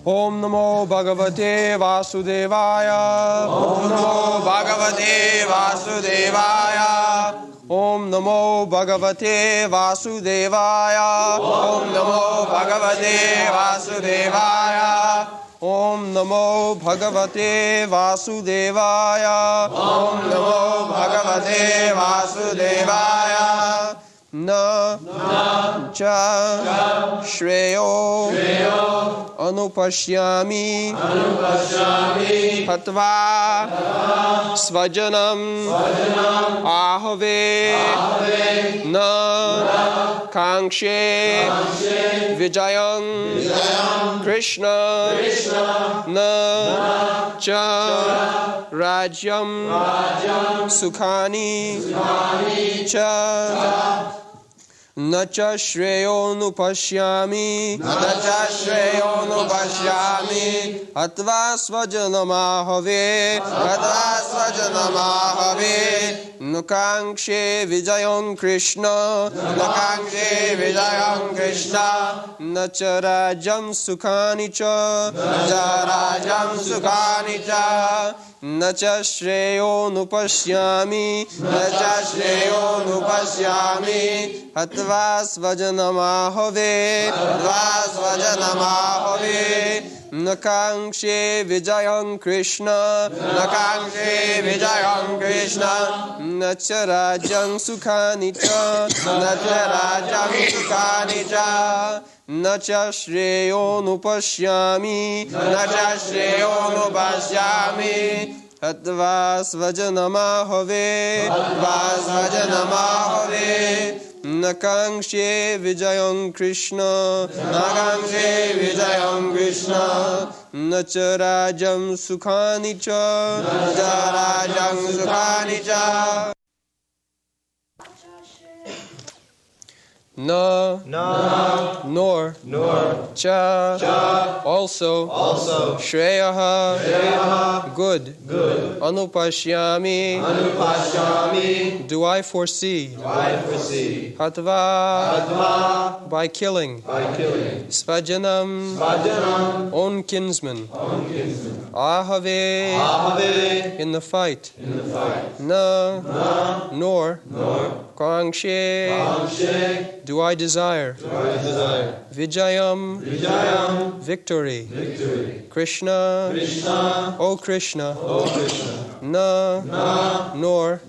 Om Namo Bhagavate Vasudevaya. Om Namo Bhagavate Vasudevaya. Om Namo Bhagavate Vasudevaya. Om Namo Bhagavate Vasudevaya. Om Namo Bhagavate Vasudevaya. Om Namo Bhagavate Vasudevaya. Na cha shreyo anupashyami hatva svajanam ahave na kankshe vijayam Kṛṣṇa na cha rajyam sukhani cha na cha shreyo nupashyami atva svajanamahave nukankshe vijayam Kṛṣṇa na cha rajam sukhani cha na cha shreyo nupashyami atva svajanamahave nakankshe vijayam Kṛṣṇa na cha rajam sukhani cha na cha shreyo nupashyami atva svajanamahave nakankshe vijayam Kṛṣṇa na cha rajam sukhani cha na nor cha also shreyaha good anupashyami do I foresee hatva by killing svajanam own kinsmen ahave in the fight na nor kankshe do I desire vijayam victory Kṛṣṇa O Kṛṣṇa na nor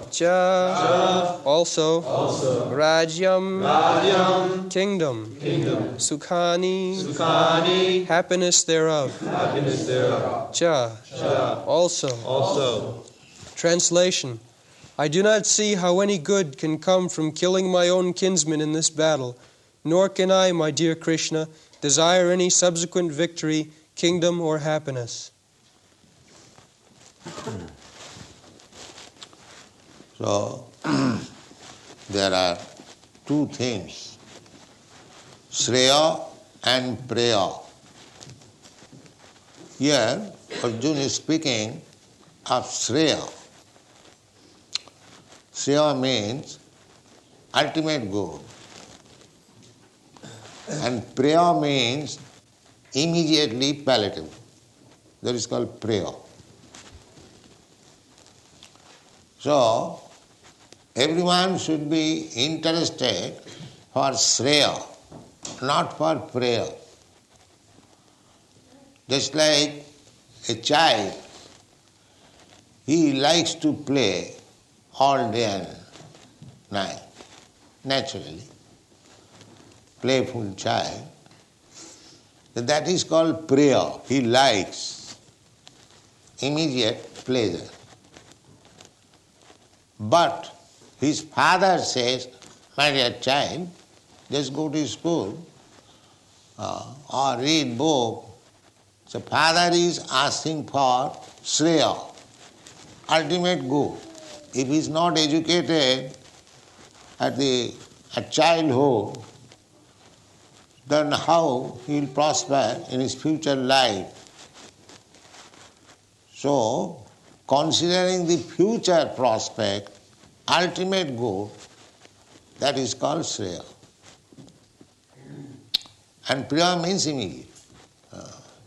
cha also rajyam kingdom sukhani happiness thereof cha also. Translation: I do not see how any good can come from killing my own kinsmen in this battle, nor can I, my dear Kṛṣṇa, desire any subsequent victory, kingdom, or happiness. So, there are two things, Shreya and Preya. Here, Arjuna is speaking of Shreya. Shreya means ultimate good. And Preya means immediately palatable. That is called Preya. So, everyone should be interested for Shreya, not for Preya. Just like a child, he likes to play all day and night, naturally. Playful child. That is called Preya. He likes immediate pleasure. But his father says, my dear child, just go to school or read book. So father is asking for Shreya, ultimate good. If he is not educated at childhood, then how he will prosper in his future life? So, considering the future prospect, ultimate good, that is called Shreya. And Priya means immediate.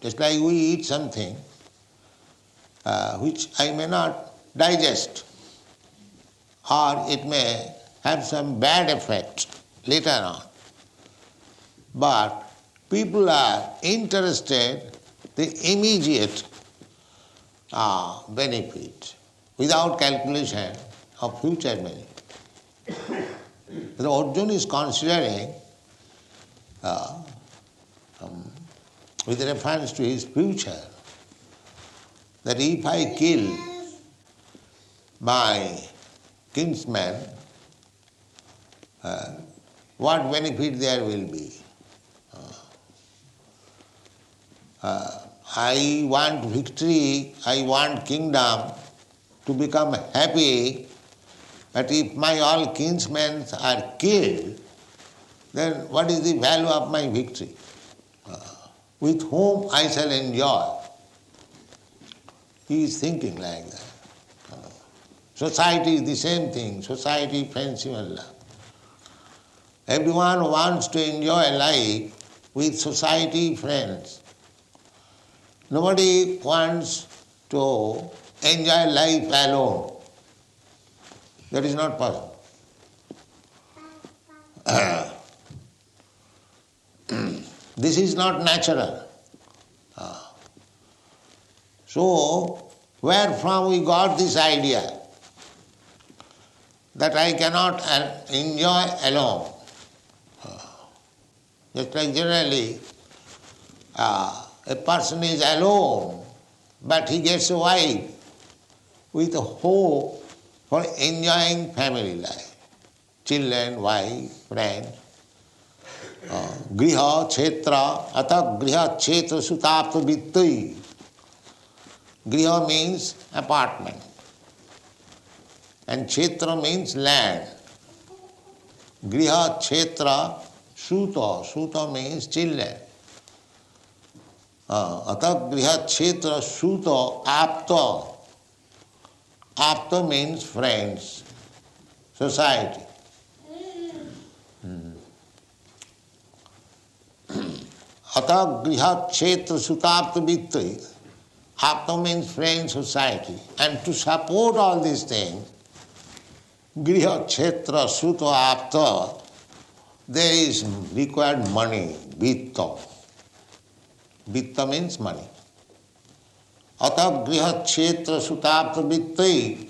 Just like we eat something which I may not digest, or it may have some bad effect later on. But people are interested the immediate benefit without calculation of future benefit. The Arjuna is considering with reference to his future, that if I kill my kinsmen, what benefit there will be? I want victory, I want kingdom to become happy, but if my all kinsmen are killed, then what is the value of my victory? With whom I shall enjoy? He is thinking like that. Society is the same thing, society, friendship and love. Everyone wants to enjoy life with society, friends. Nobody wants to enjoy life alone. That is not possible. This is not natural. So, where from we got this idea that I cannot enjoy alone? Just like generally, a person is alone, but he gets a wife with a hope for enjoying family life. Children, wife, friends. Griha, Kshetra, Atha Griha, Kshetra, Sutapta, Vittai. Griha means apartment. And Kshetra means land. Griha, Kshetra, Suta. Suta means children. Atha Griha, Kshetra, Suta, Apta. Apta means friends, society. Atha Griha, Kshetra, Sutapta, Vittai. Apta means friends, society. And to support all these things, Griha, Kshetra, Suta, Apta, there is required money, vitta. Vitta means money. Atha Griha, Kshetra, Sutapta, Vittai,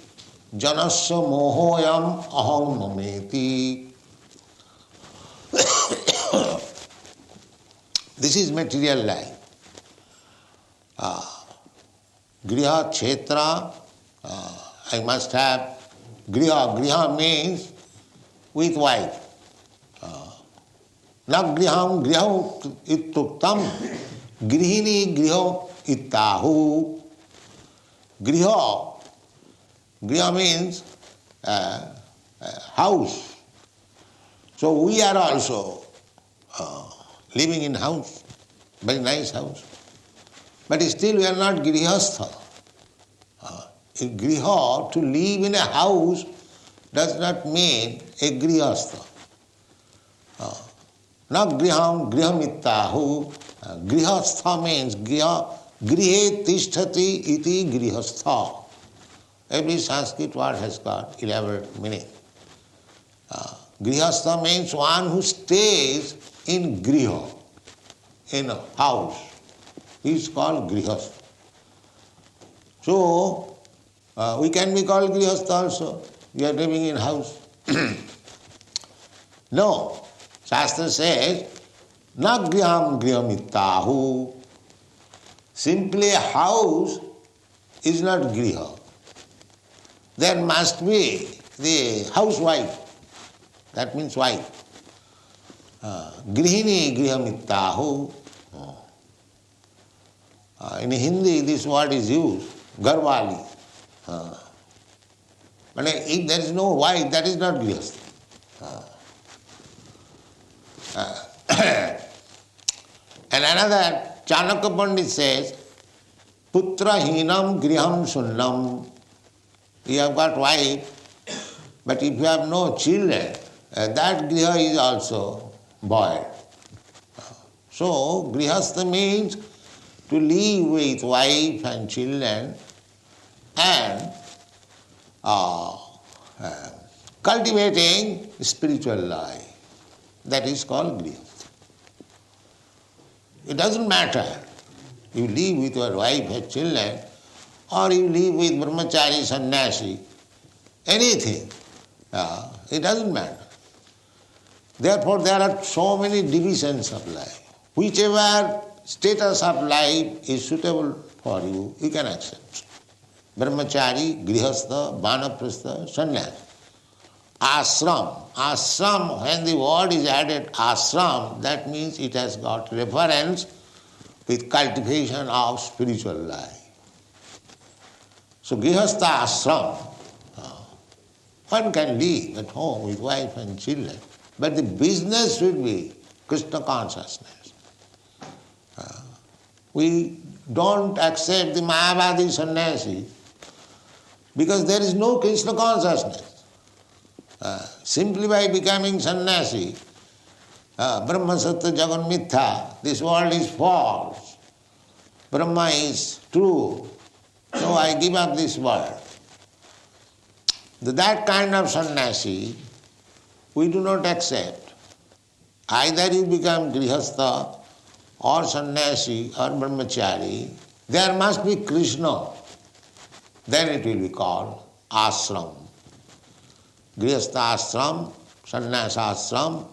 Janasya mohoyam aham mameti. This is material life. Griha, Kshetra, I must have Griha. Griha means with wife. Na griham griham ittuktam, grihini griham ittahu. Griha. Griha means house. So we are also living in house, very nice house. But still we are not grihastha. Griha, to live in a house, does not mean a grihastha. Na griham griham ittahu. Grihastha means grihe tishtati iti grihastha. Every Sanskrit word has got elaborate meaning. Grihastha means one who stays in griha, in a house. He is called grihastha. So, we can be called grihastha also. We are living in house. No. Shastra says, na griham griham ittahu. Simply a house is not griha. There must be the housewife. That means wife. Grihini griham ittahu. In Hindi this word is used, garwali. But if there is no wife, that is not grihastha. And another, Chanakya Pandit says, putra hinam griham sunnam. You have got wife, but if you have no children, that griha is also void. So, grihastha means to live with wife and children and cultivating spiritual life. That is called grihastha. It doesn't matter you live with your wife and children or you live with brahmachari, sannyasi, anything. It doesn't matter. Therefore, there are so many divisions of life. Whichever status of life is suitable for you, you can accept. Brahmachari, grihastha, vanaprastha, sannyasi. Ashram. Ashram, when the word is added ashram, that means it has got reference with cultivation of spiritual life. So grihastha ashram, one can live at home with wife and children, but the business should be Kṛṣṇa consciousness. We don't accept the Mayavadi sannyasi because there is no Kṛṣṇa consciousness. Simply by becoming sannyasi, Brahma Satya Jagan Mithya, this world is false, Brahma is true, so I give up this world. That kind of sannyasi we do not accept. Either you become grihastha or sannyasi or brahmachari, there must be Kṛṣṇa, then it will be called ashram. Grihastha ashram, sannyasa ashram,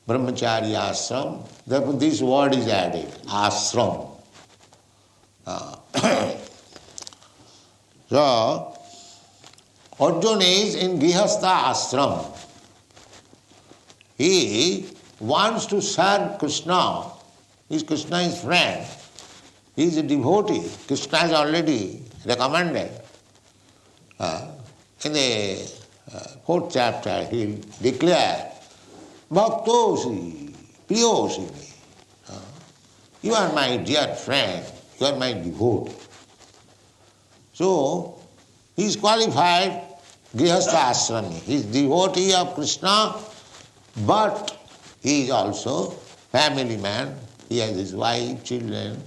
brahmachari ashram. Therefore this word is added, ashram. So, Arjuna is in grihastha ashram. He wants to serve Kṛṣṇa. Kṛṣṇa is friend. He is a devotee. Kṛṣṇa has already recommended. In the 4th chapter, he will declare, Bhaktosi, Priyosi me. You are my dear friend, you are my devotee. So, he is qualified grihastha ashrami. He is devotee of Kṛṣṇa, but he is also family man. He has his wife, children.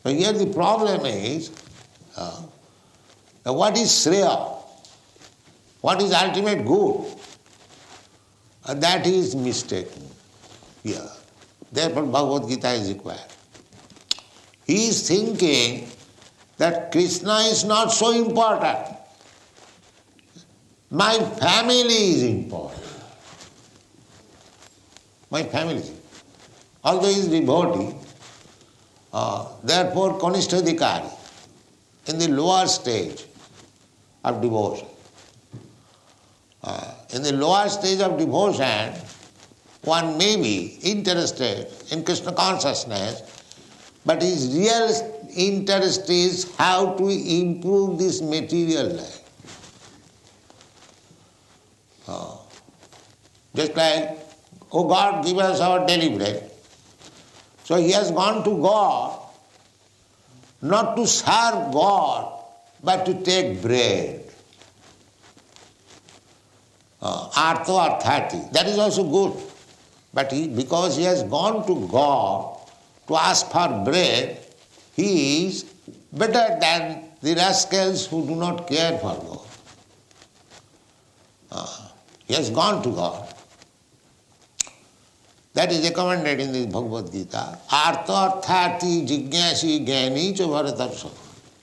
But here the problem is, what is Shreya? What is ultimate good? That is mistaken here. Therefore Bhagavad Gita is required. He is thinking that Kṛṣṇa is not so important. My family is important. My family is important. Although he is devotee, therefore Kanishtadhikari, in the lower stage of devotion. In the lower stage of devotion, one may be interested in Kṛṣṇa consciousness, but his real interest is how to improve this material life. Just like, oh God, give us our daily bread. So he has gone to God, not to serve God, but to take bread. Artha arthati, that is also good. But because he has gone to God to ask for bread, he is better than the rascals who do not care for God. He has gone to God. That is recommended in the Bhagavad Gita. Artha arthati jigyasi gyani cha bharatarsa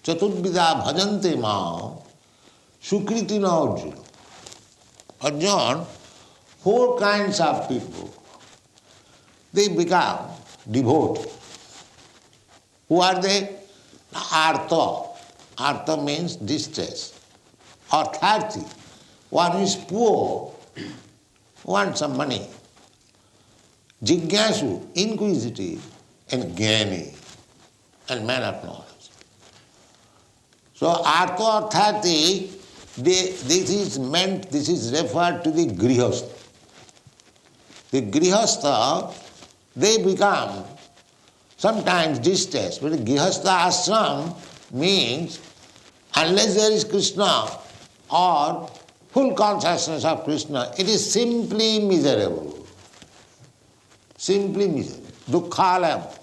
chatudvida bhajante ma sukriti na Arjuna. Arjuna, 4 kinds of people, they become devotees. Who are they? Artha. Artha means distress. Arthati, one who is poor, wants some money. Jigyasu, inquisitive, and Jnani, and man of knowledge. So Artha Arthati, this is referred to the grihastha. The grihastha, they become sometimes distressed, but the grihastha ashram means unless there is Kṛṣṇa or full consciousness of Kṛṣṇa, it is simply miserable. Simply miserable. Dukkhalam.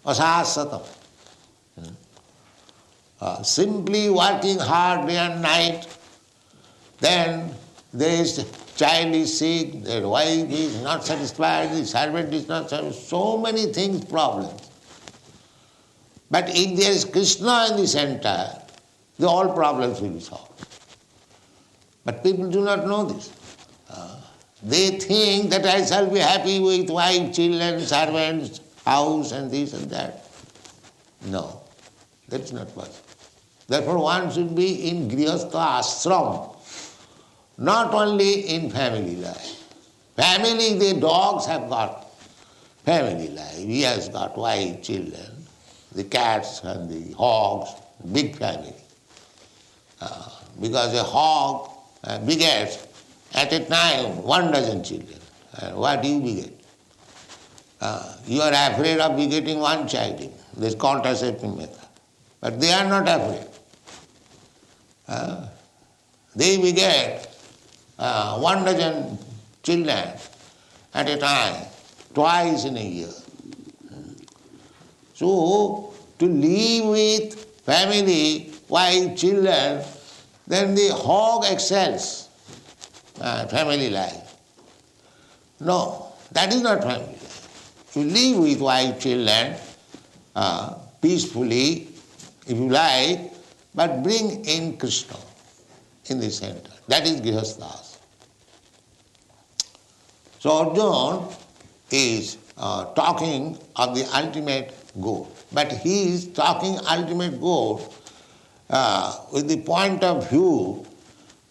asasatam. Simply working hard day and night, then this child is sick, their wife is not satisfied, the servant is not satisfied, so many things, problems. But if there is Kṛṣṇa in the center, the all problems will be solved. But people do not know this. They think that I shall be happy with wife, children, servants, house and this and that. No, that is not possible. Therefore one should be in grihastha ashram, not only in family life. Family, the dogs have got family life. He has got wife, children, the cats and the hogs, big family. Because a hog begets at a time 12 children. What do you beget? You are afraid of begetting one child. This is contraceptive method. But they are not afraid. They beget 12 children at a time, twice in a year. So, to live with family, wife, children, then the hog excels family life. No, that is not family life. To live with wife, children, peacefully, if you like, but bring in Kṛṣṇa in the center. That is grihasthas. So Arjuna is talking of the ultimate goal. But he is talking ultimate goal with the point of view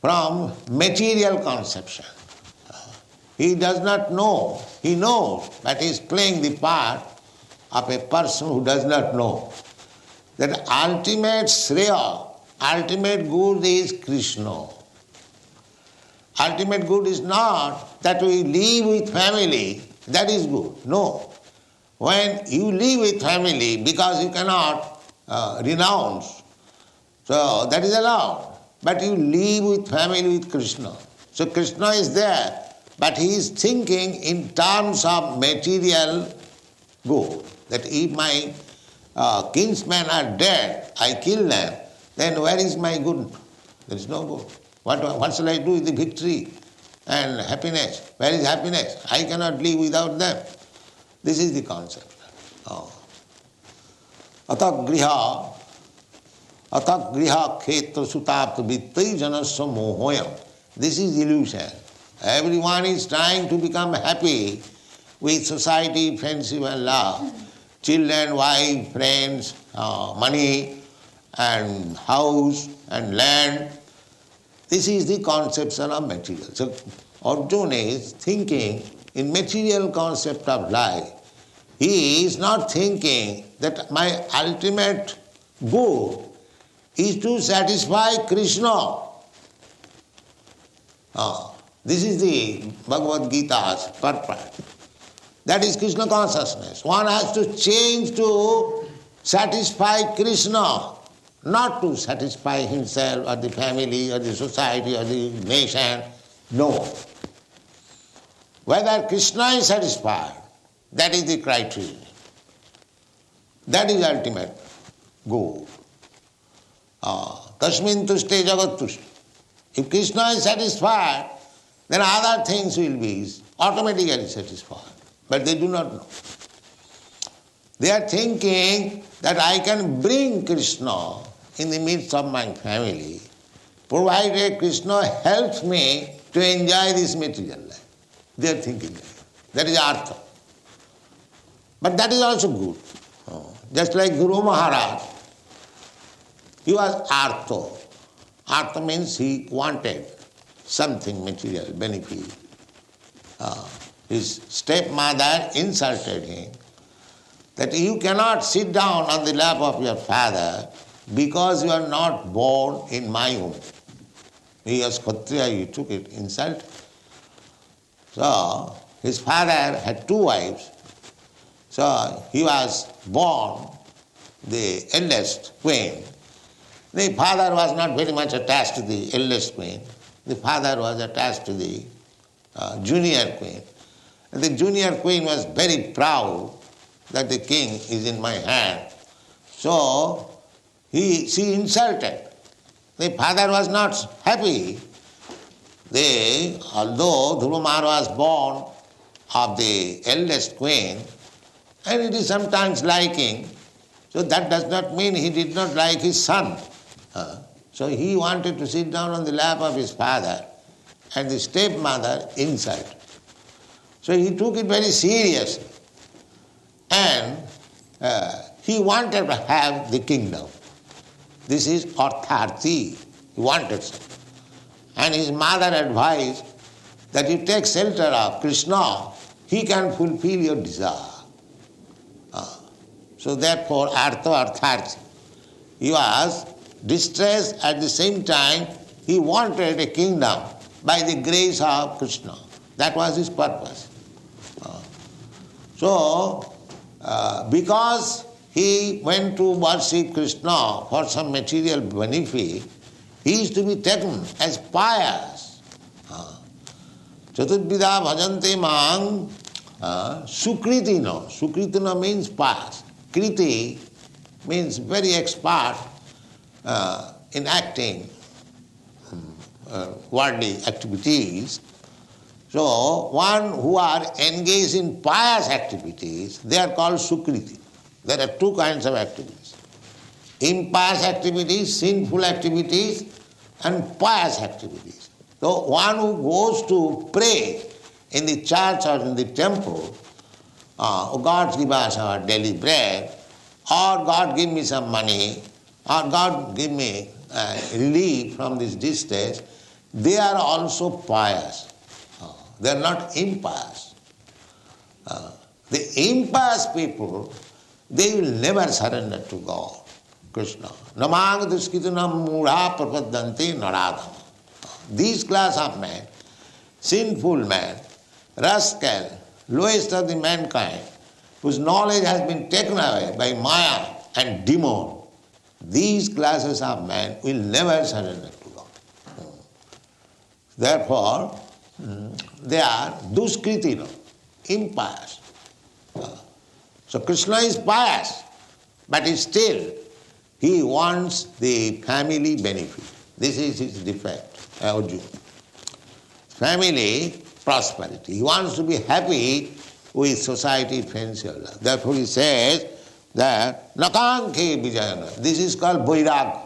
from material conception. He does not know, he knows, but he is playing the part of a person who does not know. That ultimate Shreya, ultimate good is Kṛṣṇa. Ultimate good is not that we live with family, that is good. No. When you live with family because you cannot renounce, so that is allowed. But you live with family with Kṛṣṇa. So Kṛṣṇa is there, but he is thinking in terms of material good. That if my kinsmen are dead, I kill them, then where is my good? There is no good. What shall I do with the victory and happiness? Where is happiness? I cannot live without them. This is the concept. Atagriha khetra sutapta vittai janasya mohoyam. This is illusion. Everyone is trying to become happy with society, friendship and love. Children, wife, friends, money and house and land. This is the conception of material. So Arjuna is thinking in material concept of life. He is not thinking that my ultimate goal is to satisfy Kṛṣṇa. This is the Bhagavad Gita's purpose. That is Kṛṣṇa consciousness. One has to change to satisfy Kṛṣṇa, not to satisfy himself or the family or the society or the nation. No. Whether Kṛṣṇa is satisfied, that is the criterion. That is ultimate goal. Tasmin tushte jagat tushte. If Kṛṣṇa is satisfied, then other things will be automatically satisfied. But they do not know. They are thinking that I can bring Kṛṣṇa in the midst of my family, provided Kṛṣṇa helps me to enjoy this material life. They are thinking that. That is artha. But that is also good. Just like Guru Maharaj, he was artha. Artha means he wanted something material, benefit. His stepmother insulted him that you cannot sit down on the lap of your father because you are not born in my womb. He was Kshatriya, he took it, insult. So his father had 2 wives. So he was born the eldest queen. The father was not very much attached to the eldest queen. The father was attached to the junior queen. And the junior queen was very proud that the king is in my hand. So she insulted. The father was not happy. Although Dhruva was born of the eldest queen, and it is sometimes liking, so that does not mean he did not like his son. So he wanted to sit down on the lap of his father, and the stepmother insulted. So he took it very seriously, and he wanted to have the kingdom. This is artharthi. He wanted something. And his mother advised that you take shelter of Kṛṣṇa, he can fulfill your desire. So therefore, artharthi. He was distressed, at the same time he wanted a kingdom by the grace of Kṛṣṇa. That was his purpose. Because he went to worship Kṛṣṇa for some material benefit, he is to be taken as pious. Chaturvidha bhajante mang sukritina. Sukritina means pious. Kriti means very expert in acting worldly activities. So one who are engaged in pious activities, they are called sukriti. There are two kinds of activities. Impious activities, sinful activities, and pious activities. So one who goes to pray in the church or in the temple, oh God, give us our daily bread, or God give me some money, or God give me relief from this distress, they are also pious. They are not impious. The impious people, they will never surrender to God, Kṛṣṇa. Namang duskitanam mudha prapaddante naradam. These class of men, sinful man, rascal, lowest of the mankind, whose knowledge has been taken away by Maya and demon, these classes of men will never surrender to God. Therefore, they are duskritina, impious. So Kṛṣṇa is pious, but still he wants the family benefit. This is his defect, Arjuna. Family prosperity. He wants to be happy with society, friends. Therefore he says that nakankhe vijayana. This is called vairag.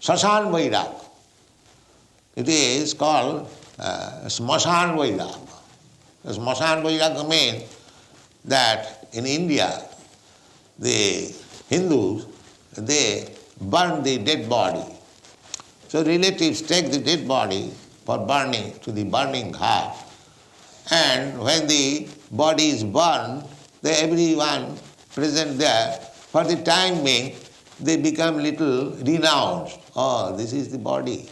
Sasan vairag. It is called smashan vairag. Smashan vairag means that in India, the Hindus, they burn the dead body. So relatives take the dead body for burning to the burning ghat. And when the body is burned, everyone present there, for the time being, they become little renounced. Oh, this is the body.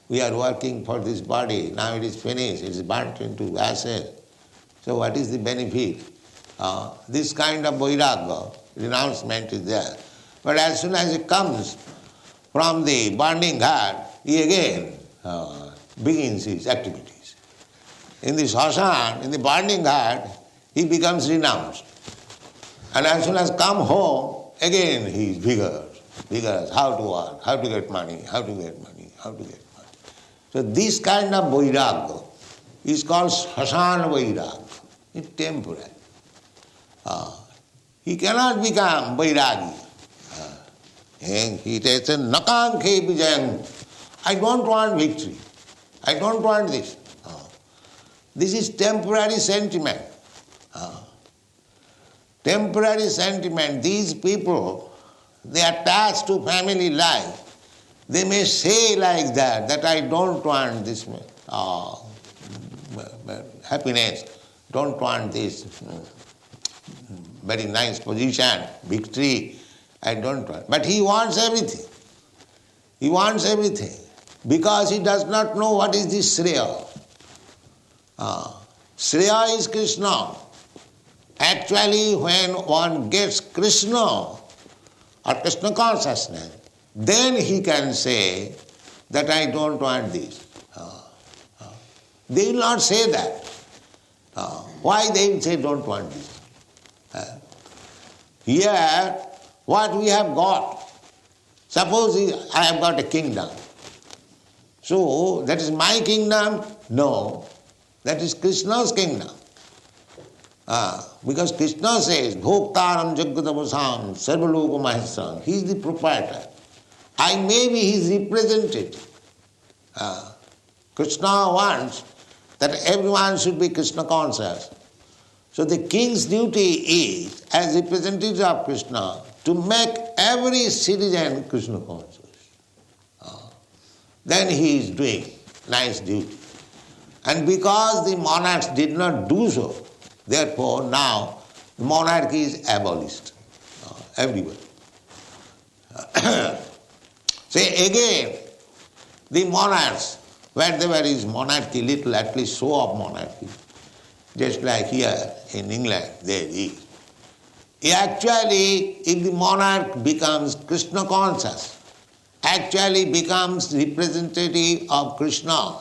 We are working for this body. Now it is finished. It is burnt into ashes. So what is the benefit? This kind of vairagya, renouncement is there. But as soon as it comes from the burning ghat, he again begins his activities. In the shashan, in the burning ghat, he becomes renounced. And as soon as come home, again he is vigorous, how to work, how to get money, how to get money, how to get money. So this kind of vairagya is called shashan vairagya. It's temporary. He cannot become vairagi. He says, nakankhe vijayam. I don't want victory. I don't want this. This is temporary sentiment. Temporary sentiment. These people, they are attached to family life. They may say like that I don't want this happiness, don't want this very nice position, victory, I don't want. But he wants everything. He wants everything because he does not know what is the Shreya. Shreya is Kṛṣṇa. Actually, when one gets Kṛṣṇa or Kṛṣṇa consciousness, then he can say that I don't want this. They will not say that. Why they will say don't want this? Here, what we have got, suppose I have got a kingdom. So, that is my kingdom? No, that is Kṛṣṇa's kingdom. Because Kṛṣṇa says, Bhoktaram Jagatavasam Sarvaloka Maheswaram. He is the proprietor. I may be his representative. Kṛṣṇa wants that everyone should be Kṛṣṇa conscious. So the king's duty is, as representative of Kṛṣṇa, to make every citizen Kṛṣṇa conscious. Then he is doing nice duty. And because the monarchs did not do so, therefore now the monarchy is abolished everywhere. Say again, the monarchs, wherever is monarchy, little at least show of monarchy, just like here in England there is. Actually, if the monarch becomes Kṛṣṇa conscious, actually becomes representative of Kṛṣṇa,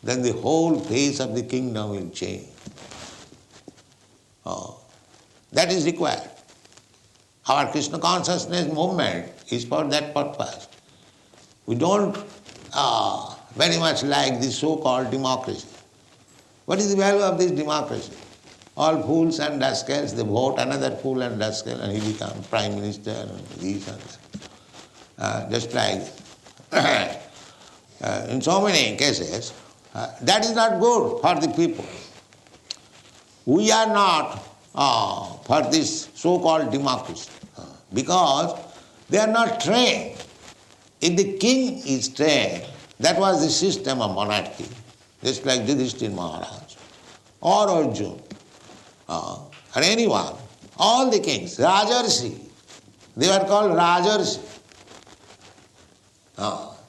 then the whole face of the kingdom will change. That is required. Our Kṛṣṇa consciousness movement is for that purpose. We don't very much like this so-called democracy. What is the value of this democracy? All fools and rascals, they vote another fool and rascal and he becomes prime minister and this and that. Just like in so many cases, that is not good for the people. We are not for this so-called democracy because they are not trained. If the king is trained, that was the system of monarchy, just like Yudhishthira Maharaj or Arjuna or anyone, all the kings, Rajarsi, they were called Rajarsi.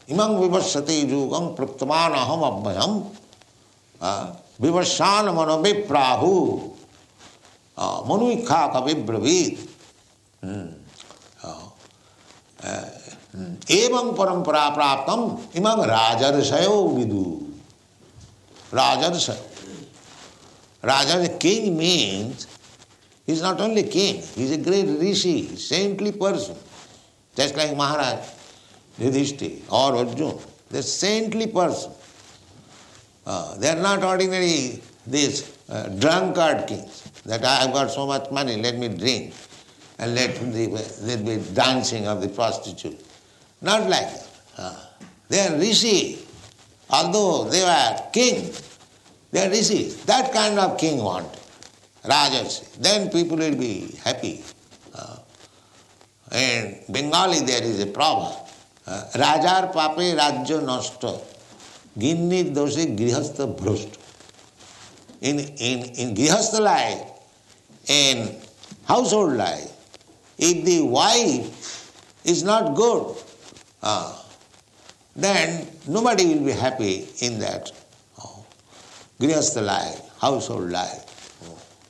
Imam vivasati yugam praktaman aham abhayam vivashan manobe prahu manuikha kavibravid evam parampara praptam imam rajarsayo vidu. Rajarsayo. Raja, king means, he is not only king, he is a great rishi, saintly person. Just like Maharaj, Yudhishthira or Arjuna, they are saintly person. They are not ordinary, these drunkard kings, that I have got so much money, let me drink, and let be dancing of the prostitute. Not like that. They are rishi. Although they were king, they are rishis. That kind of king wanted, Rajarsi. Then people will be happy. In Bengali there is a proverb, Rajar pape rajya nashta, ginni doshe grihastha bhrashta. In grihastha life, in household life, if the wife is not good, then nobody will be happy in that grihastha life, household life.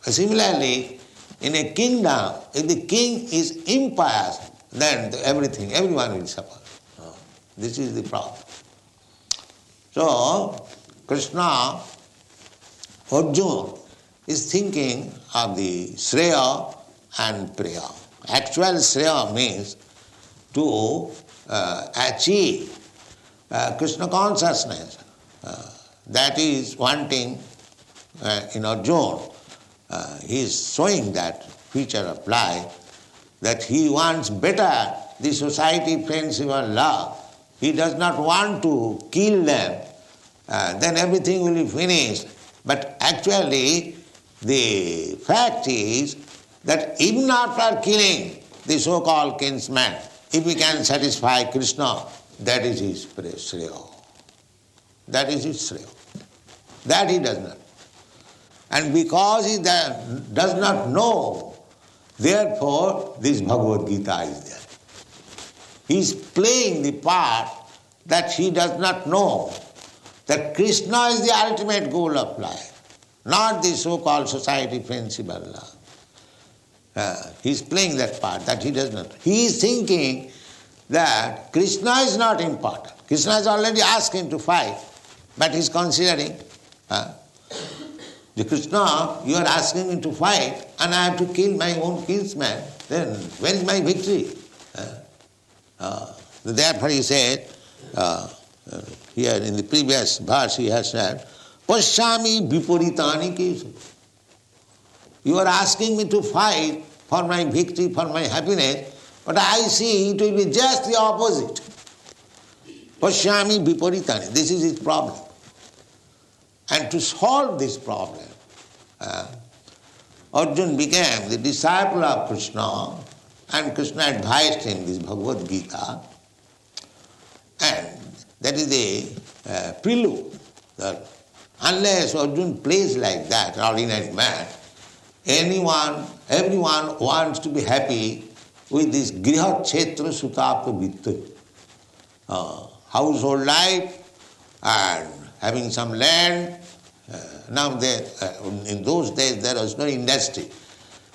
Similarly, in a kingdom, if the king is impious, then everyone will suffer. This is the problem. So, Kṛṣṇa, Arjuna, is thinking of the Shreya and Preya. Actual Shreya means to achieve Kṛṣṇa consciousness. That is wanting in Arjuna. He is showing that feature of life, that he wants better the society, friendship and love. He does not want to kill them, then everything will be finished. But actually, the fact is that even after killing the so-called kinsmen, if we can satisfy Kṛṣṇa, that is his Shreya. That is his Shreya. That he does not. And because he does not know, therefore this Bhagavad Gita is there. He is playing the part that he does not know, that Kṛṣṇa is the ultimate goal of life, not the so-called society, friendship and love. He is playing that part that he does not. He is thinking that Kṛṣṇa is not important. Kṛṣṇa has already asked him to fight, but he is considering Krishna, you are asking me to fight and I have to kill my own kinsman, then where is my victory? Therefore he said, here in the previous verse he has said, Pashyami viparitani kesu. You are asking me to fight for my victory, for my happiness, but I see it will be just the opposite. Pashyami viparitani. This is his problem. And to solve this problem, Arjuna became the disciple of Kṛṣṇa, and Kṛṣṇa advised him this Bhagavad Gita. And that is the prelude, that unless Arjuna plays like that, an ordinary man, everyone wants to be happy with this griha kshetra sutapta vitta, household life and having some land. Now in those days there was no industry.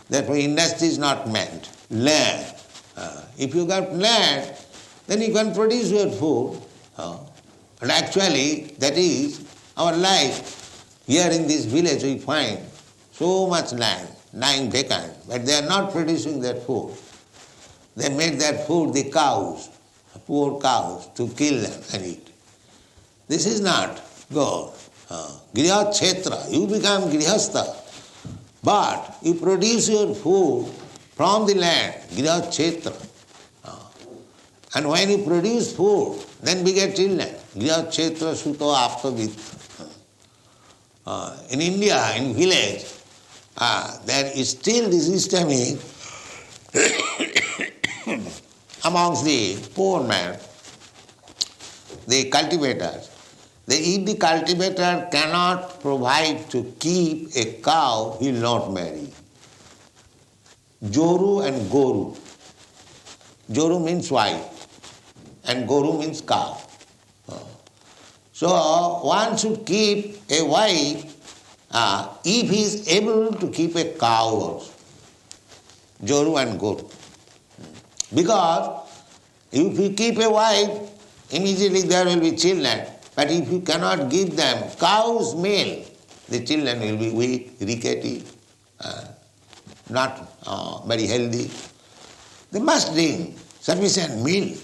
Therefore industry is not meant. Land. If you got land, then you can produce your food. And actually that is our life. Here in this village we find so much land lying vacant, but they are not producing their food. They make their food the cows, poor cows, to kill them and eat. This is not good. Griha kshetra, you become grihastha, but you produce your food from the land, griha kshetra. And when you produce food, then we get children. Griha kshetra suto apta vitta. In India, in village, there is still the system is amongst the poor men, the cultivators. If the cultivator cannot provide to keep a cow, he will not marry. Joru and Goru. Joru means wife and Goru means cow. So one should keep a wife if he is able to keep a cow also. Joru and Goru. Because if you keep a wife, immediately there will be children. But if you cannot give them cow's milk, the children will be weak, rickety, not very healthy. They must drink sufficient milk.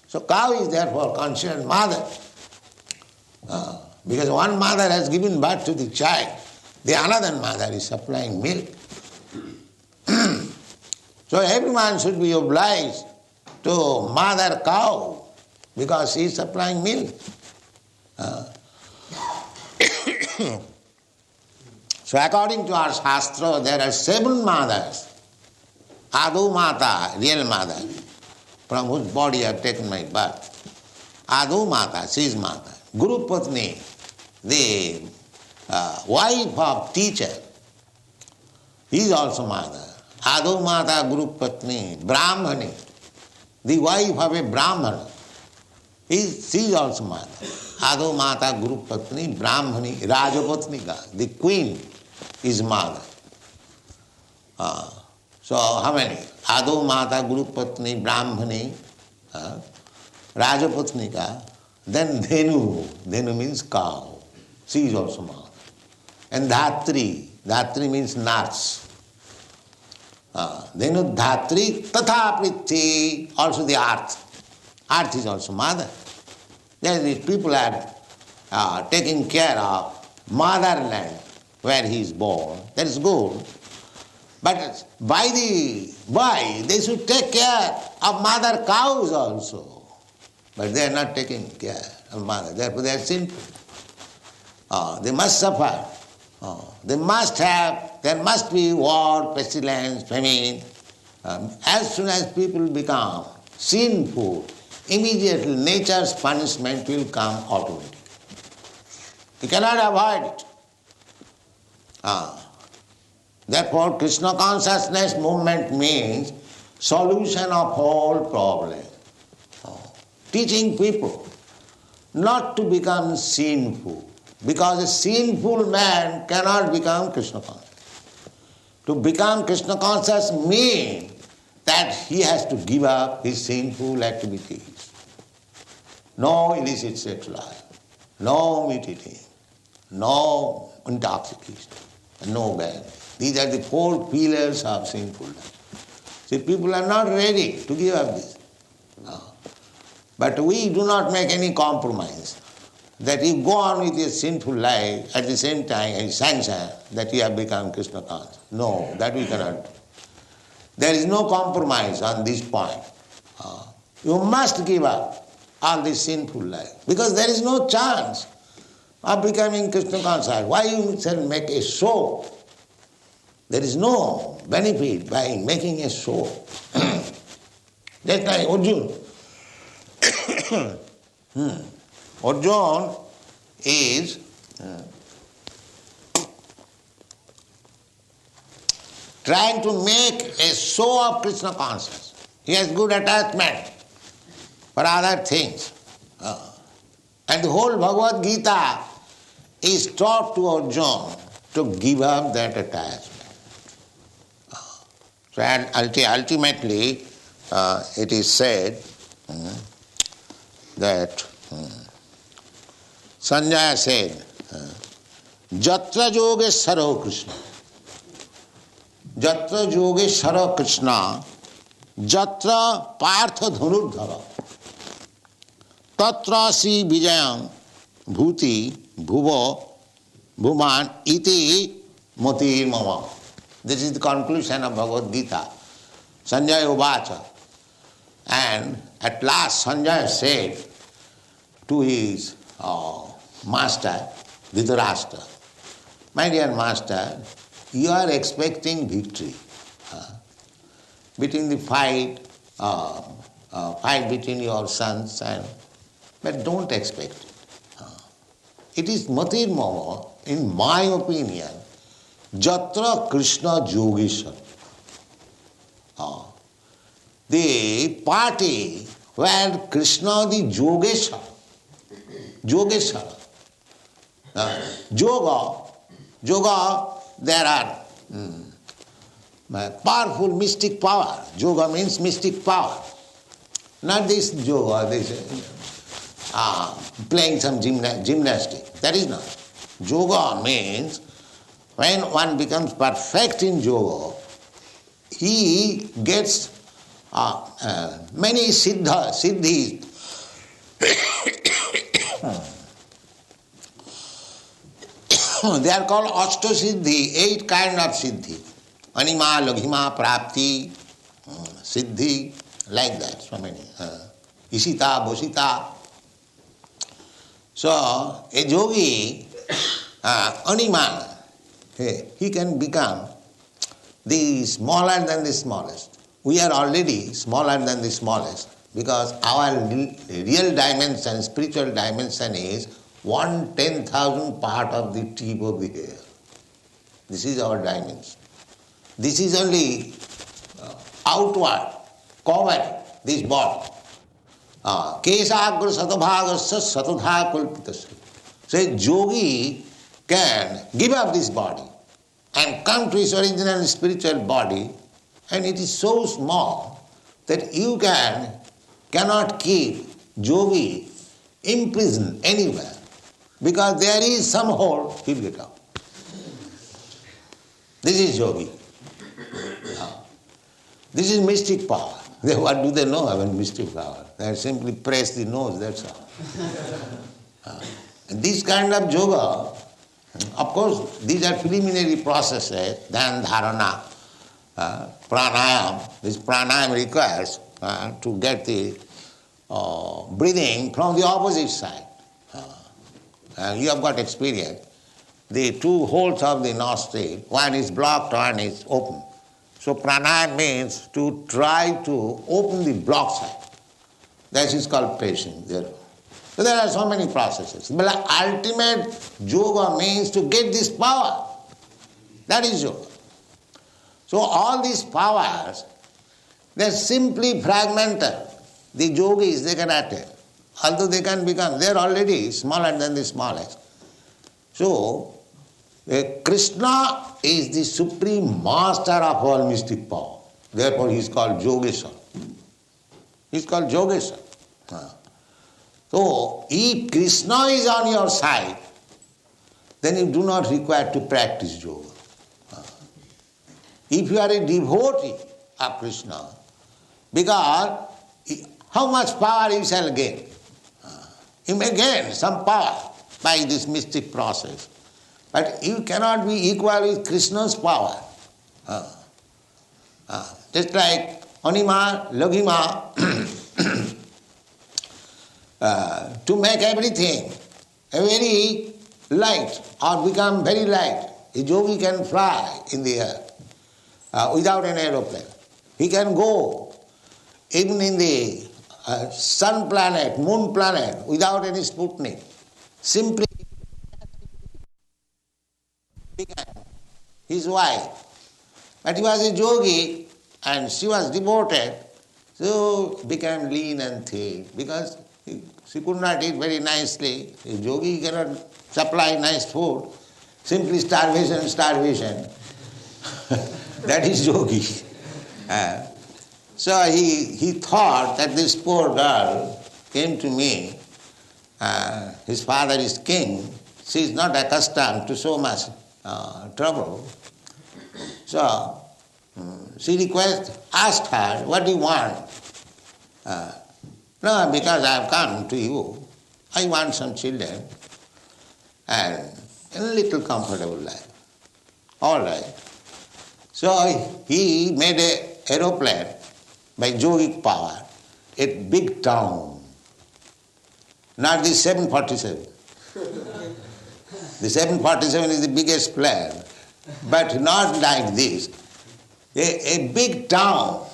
So cow is therefore considered mother. Because one mother has given birth to the child, the another mother is supplying milk. So everyone should be obliged to mother cow, because she is supplying milk. So according to our Shastra, there are 7 mothers. Adu Mata, real mother, from whose body I have taken my birth. Adu Mata, she is mother. Guru Patni, the wife of teacher, he is also mother. Adu Mata Guru Patni, Brahmani, the wife of a Brahmana, she is also mother. Adu Mata Guru Patni, Brahmani, Rajapatnika, the queen is mother. So how many? Adu Mata Guru Patni, Brahmani, Rajapatnika, then Dhenu. Dhenu means cow. She is also mother. And Dhatri. Dhatri means nurse. Dhenu Dhatri, Tatha Prithi, also the earth. Earth is also mother. Then these people are taking care of motherland where he is born. That is good. But why they should take care of mother cows also. But they are not taking care of mother. Therefore they are sinful. They must suffer. There must be war, pestilence, famine. As soon as people become sinful, immediately nature's punishment will come automatically. You cannot avoid it. Therefore, Kṛṣṇa consciousness movement means solution of all problems. Teaching people not to become sinful, because a sinful man cannot become Kṛṣṇa conscious. To become Kṛṣṇa conscious means that he has to give up his sinful activities. No illicit sex life, no meat eating, no intoxication, no vanity. These are the 4 pillars of sinful life. See, people are not ready to give up this. But we do not make any compromise. That you go on with your sinful life, at the same time, and sanction that you have become Kṛṣṇa conscious. No, that we cannot do. There is no compromise on this point. You must give up all this sinful life, because there is no chance of becoming Kṛṣṇa conscious. Why you shall make a show? There is no benefit by making a show. Just like Arjuna. Arjuna is trying to make a show of Kṛṣṇa consciousness. He has good attachment for other things. And the whole Bhagavad Gita is taught to Arjuna to give up that attachment. So ultimately it is said that Sanjaya said, Jatra Yogeshwaro Kṛṣṇa, Jatra Yogeshwaro Kṛṣṇa, Jatra Partha Dhanurdhara, Tatra Si Vijayam Bhuti Bhuvo Bhuman Iti Mati Mama. This is the conclusion of Bhagavad Gita. Sanjaya Uvacha. And at last Sanjaya said to his master, Dhritarashtra, my dear master, you are expecting victory between the fight between your sons, but don't expect it. It is Matir Mama, in my opinion, Jatra Kṛṣṇa Yogeshwara. The party where Kṛṣṇa the Yogeshwara, Yoga, there are powerful mystic power. Yoga means mystic power. Not this yoga, this playing some gymnastic. That is not. Yoga means when one becomes perfect in yoga, he gets many siddhis. They are called Ashta Siddhi, 8 kind of siddhi. Anima, Laghima, Prapti, Siddhi, like that, so many. Isita, Bosita. So, a yogi, Anima, he can become the smaller than the smallest. We are already smaller than the smallest because our real dimension, spiritual dimension is 1/10,000 part of the tip of the hair. This is our dimension. This is only outward, covering this body. Kesagra satabhagasya satadha kulpitasya. So a yogi can give up this body and come to his original spiritual body, and it is so small that you cannot keep yogi imprisoned anywhere, because there is some hole, he'll get out. This is yogi. This is mystic power. What do they know about mystic power? They simply press the nose, that's all. And this kind of yoga, of course, these are preliminary processes, then dharana, pranayam. This pranayam requires to get the breathing from the opposite side. You have got experience. The 2 holes of the nostril, one is blocked, one is open. So pranayam means to try to open the blocked side. That is called patience. So there are so many processes. But ultimate yoga means to get this power. That is yoga. So all these powers, they are simply fragmented. The yogis, they cannot tell. Although they can become, they are already smaller than the smallest. So Kṛṣṇa is the supreme master of all mystic power. Therefore he is called Yogeshwara. He is called Yogeshwara. So if Kṛṣṇa is on your side, then you do not require to practice yoga. If you are a devotee of Kṛṣṇa, because how much power you shall gain? You may gain some power by this mystic process, but you cannot be equal with Krishna's power. Just like Anima, Laghima, to make everything a very light or become very light, a yogi can fly in the air without an aeroplane. He can go even in the sun planet, moon planet, without any Sputnik. Simply his wife. But he was a yogi and she was devoted, so became lean and thin because she could not eat very nicely. A yogi cannot supply nice food. Simply starvation. That is yogi. So he thought that this poor girl came to me. His father is king. She is not accustomed to so much trouble. So she asked her, what do you want? No, because I have come to you. I want some children and a little comfortable life. All right. So he made an aeroplane by yogic power, a big town. Not the 747. The 747 is the biggest plane, but not like this. A big town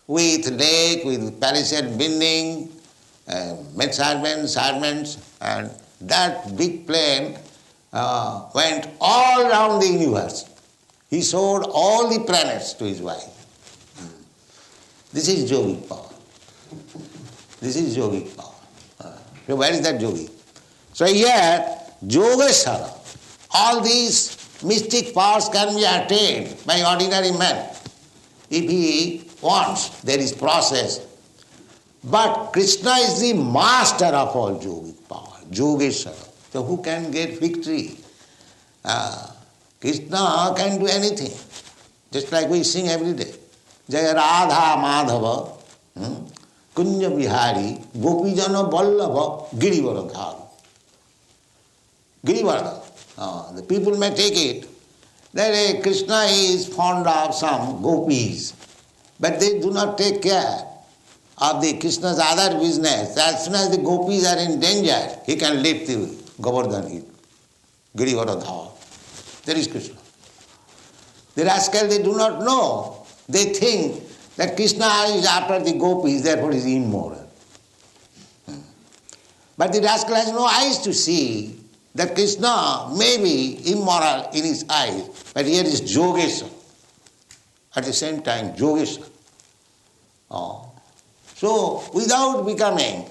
with lake, with palisade building, servants, and that big plane went all around the universe. He showed all the planets to his wife. This is yogic power. This is yogic power. So where is that yogi? So here, Yogesara, all these mystic powers can be attained by ordinary man. If he wants, there is process. But Kṛṣṇa is the master of all yogic power, Yogesara. So who can get victory? Kṛṣṇa can do anything. Just like we sing every day. Jaya Radha Madhava, Kunja Bihari, Gopijana Vallabha, Girivardhara. Girivardhara. The people may take it that Kṛṣṇa is fond of some gopis, but they do not take care of the Kṛṣṇa's other business. As soon as the gopis are in danger, he can lift the Govardhan hill, Girivardhara. There is Kṛṣṇa. The rascal, they do not know. They think that Kṛṣṇa is after the gopis, therefore is immoral. But the rascal has no eyes to see that Kṛṣṇa may be immoral in his eyes, but here is Yogesara. At the same time, Yogesara. So, without becoming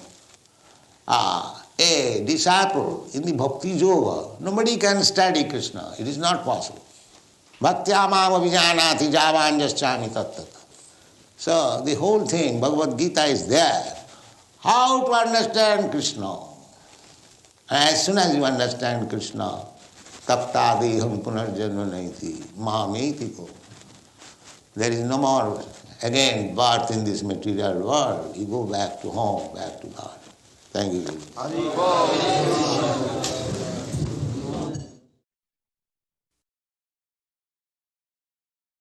a disciple in the Bhakti Yoga, nobody can study Kṛṣṇa. It is not possible. Bhaktya mam abhijanati javanjaschami tattata. So, the whole thing, Bhagavad Gita is there. How to understand Kṛṣṇa? As soon as you understand Kṛṣṇa, taptadeham punarjanma naiti, mameti ko. There is no more, again, birth in this material world. You go back to home, back to God. Thank you.